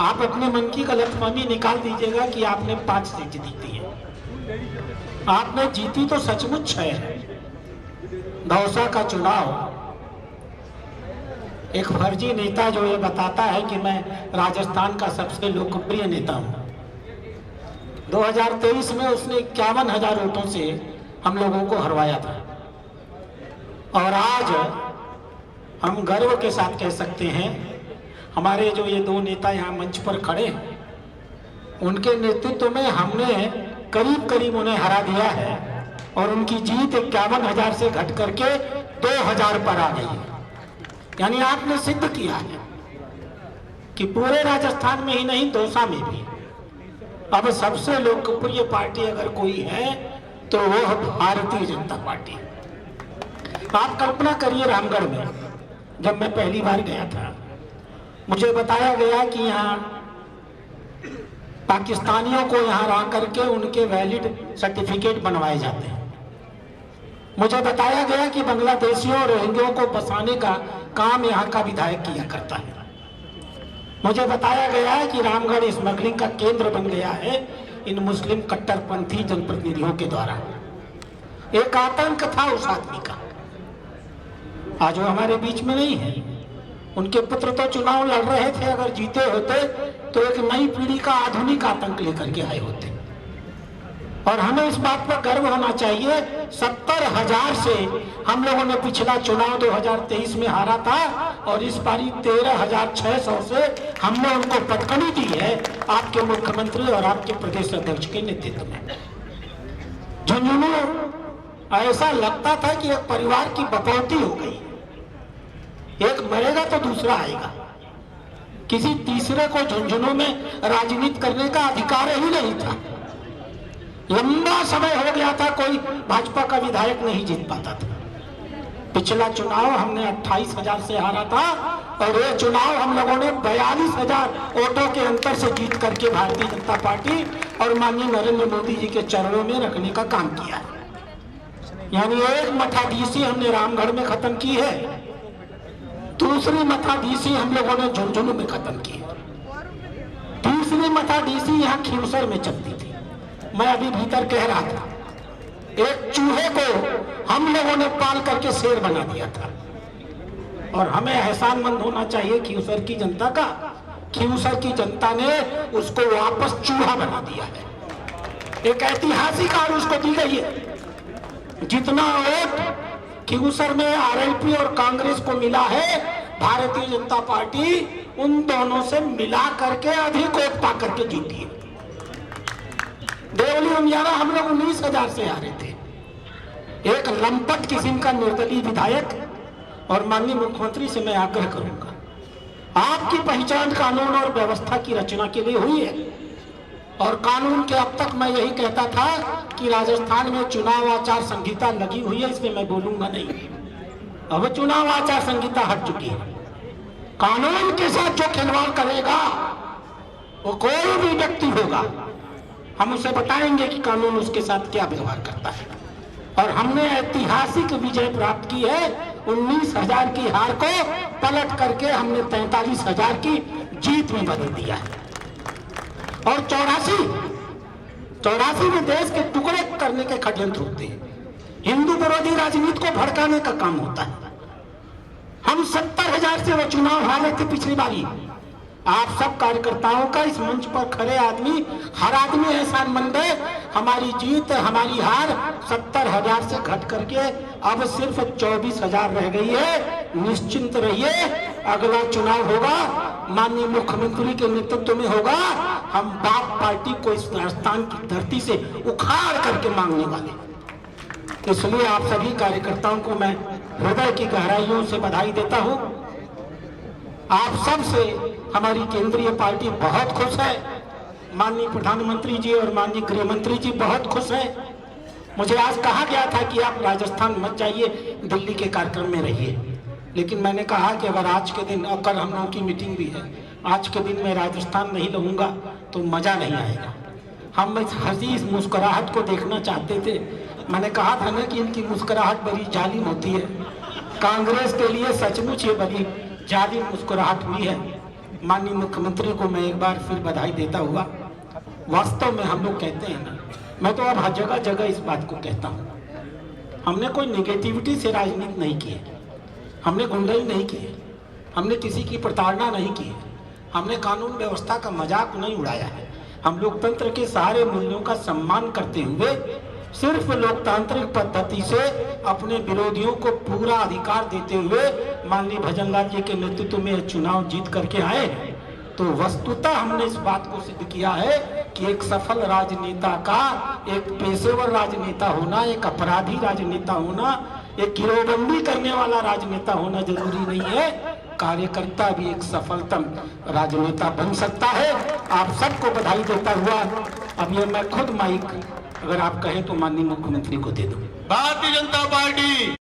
आप अपने मन की गलतफहमी निकाल दीजिएगा कि आपने 5 सीट जीती है। आपने जीती तो सचमुच 6 है। दौसा का चुनाव एक फर्जी नेता जो ये बताता है कि मैं राजस्थान का सबसे लोकप्रिय नेता हूं, 2023 में उसने 51,000 वोटों से हम लोगों को हरवाया था। और आज हम गर्व के साथ कह सकते हैं, हमारे जो ये 2 नेता यहाँ मंच पर खड़े हैं, उनके नेतृत्व में हमने करीब करीब उन्हें हरा दिया है और उनकी जीत 51,000 से घट करके 2,000 पर आ गई है। यानी आपने सिद्ध किया है कि पूरे राजस्थान में ही नहीं, दौसा में भी अब सबसे लोकप्रिय पार्टी अगर कोई है तो वो है भारतीय जनता पार्टी। आप कल्पना करिए, रामगढ़ में जब मैं पहली बार गया था, मुझे बताया गया कि यहाँ पाकिस्तानियों को यहाँ ला करके उनके वैलिड सर्टिफिकेट बनवाए जाते हैं। मुझे बताया गया कि बांग्लादेशियों और रोहिंग्यों को बसाने का काम यहाँ का विधायक किया करता है। मुझे बताया गया है कि रामगढ़ स्मगलिंग का केंद्र बन गया है इन मुस्लिम कट्टरपंथी जनप्रतिनिधियों के द्वारा। एक आतंक था उस आदमी का, आज वो हमारे बीच में नहीं है। उनके पुत्र तो चुनाव लड़ रहे थे, अगर जीते होते तो एक नई पीढ़ी का आधुनिक आतंक लेकर के आए होते। और हमें इस बात पर गर्व होना चाहिए, 70,000 से हम लोगों ने पिछला चुनाव 2023 में हारा था और इस बारी 13,600 से हमने उनको पटकनी दी है आपके मुख्यमंत्री और आपके प्रदेश अध्यक्ष के नेतृत्व में। झुंझुनू ऐसा लगता था कि एक परिवार की बपौती हो गई, एक मरेगा तो दूसरा आएगा। किसी तीसरे को झुंझुनू में राजनीति करने का अधिकार ही नहीं था। लंबा समय हो गया था कोई भाजपा का विधायक नहीं जीत पाता था। पिछला चुनाव हमने 28,000 से हारा था और ये चुनाव हम लोगों ने 42,000 वोटों के अंतर से जीत करके भारतीय जनता पार्टी और माननीय नरेंद्र मोदी जी के चरणों में रखने का काम किया है। यानी एक मठाधीशी हमने रामगढ़ में खत्म की है, दूसरी मठाधीशी हम लोगों ने झुंझुनू में खत्म की है, तीसरी मठाधीशी यहाँ खीवसर में चलती थी। मैं अभी भीतर कह रहा था, एक चूहे को हम लोगों ने पाल करके शेर बना दिया था। और हमें एहसानमंद होना चाहिए खीवसर की जनता का। खीवसर की जनता ने उसको वापस चूहा बना दिया है, एक ऐतिहासिक हार उसको दी गई है। जितना वोट खीवसर में आरएलपी और कांग्रेस को मिला है, भारतीय जनता पार्टी उन दोनों से मिला करके अधिक वोट पा करके जीती है। देवली उमियारा हम लोग 19,000 से हारे थे। एक लंपट किस्म का निर्दलीय विधायक और माननीय मुख्यमंत्री से मैं आग्रह करूंगा, आपकी पहचान कानून और व्यवस्था की रचना के लिए हुई है। और कानून के अब तक मैं यही कहता था कि राजस्थान में चुनाव आचार संहिता लगी हुई है, इसमें मैं बोलूंगा नहीं। अब चुनाव आचार संहिता हट चुकी है। कानून के साथ जो खिलवाड़ करेगा वो कोई भी व्यक्ति होगा, हम उसे बताएंगे कि कानून उसके साथ क्या व्यवहार करता है। और हमने ऐतिहासिक विजय प्राप्त की है। 19,000 की हार को पलट करके हमने 43,000 की जीत में बदल दिया है। और 84 में देश के टुकड़े करने के षड्यंत्र होते हैं, हिंदू विरोधी राजनीति को भड़काने का काम होता है। हम 70,000 से वो चुनाव हारे थे पिछली बारी। आप सब कार्यकर्ताओं का, इस मंच पर खड़े आदमी, हर आदमी एहसानमंद है। हमारी जीत, हमारी हार 70,000 से घट करके अब सिर्फ 24,000 रह गई है। निश्चिंत रहिए, अगला चुनाव होगा माननीय मुख्यमंत्री के नेतृत्व में होगा। हम बाप पार्टी को इस राजस्थान की धरती से उखाड़ करके मांगने वाले। इसलिए आप सभी कार्यकर्ताओं को मैं हृदय की गहराइयों से बधाई देता हूं। आप सब से हमारी केंद्रीय पार्टी बहुत खुश है। माननीय प्रधानमंत्री जी और माननीय गृह मंत्री जी बहुत खुश हैं। मुझे आज कहा गया था कि आप राजस्थान मत जाइए, दिल्ली के कार्यक्रम में रहिए, लेकिन मैंने कहा कि अगर आज के दिन, और कल हम लोगों की मीटिंग भी है, आज के दिन मैं राजस्थान नहीं रहूंगा तो मजा नहीं आएगा। हम इस हंसी, इस मुस्कुराहट को देखना चाहते थे। मैंने कहा था ना कि इनकी मुस्कुराहट बड़ी जालिम होती है। कांग्रेस के लिए सचमुच ये बड़ी जालिम मुस्कुराहट हुई है। माननीय मुख्यमंत्री को मैं एक बार फिर बधाई देता हुआ, वास्तव में हम लोग कहते हैं ना, मैं तो अब हर जगह जगह इस बात को कहता हूँ, हमने कोई नेगेटिविटी से राजनीति नहीं की है, हमने गुंडाई नहीं की है, हमने किसी की प्रताड़ना नहीं की है, हमने कानून व्यवस्था का मजाक नहीं उड़ाया है। हम लोकतंत्र के सारे मूल्यों का सम्मान करते हुए सिर्फ लोकतांत्रिक पद्धति से अपने विरोधियों को पूरा अधिकार देते हुए माननीय भजनलाल जी के नेतृत्व में चुनाव जीत करके आए हैं। तो वस्तुतः हमने इस बात को सिद्ध किया है कि एक सफल राजनेता का एक पेशेवर राजनेता होना, एक अपराधी राजनेता होना, एक गिरोहबंदी करने वाला राजनेता होना जरूरी नहीं है, कार्यकर्ता भी एक सफलतम राजनेता बन सकता है। आप सबको बधाई देता हुआ अब ये मैं खुद माइक अगर आप कहें तो माननीय मुख्यमंत्री को दे दूं। भारतीय जनता पार्टी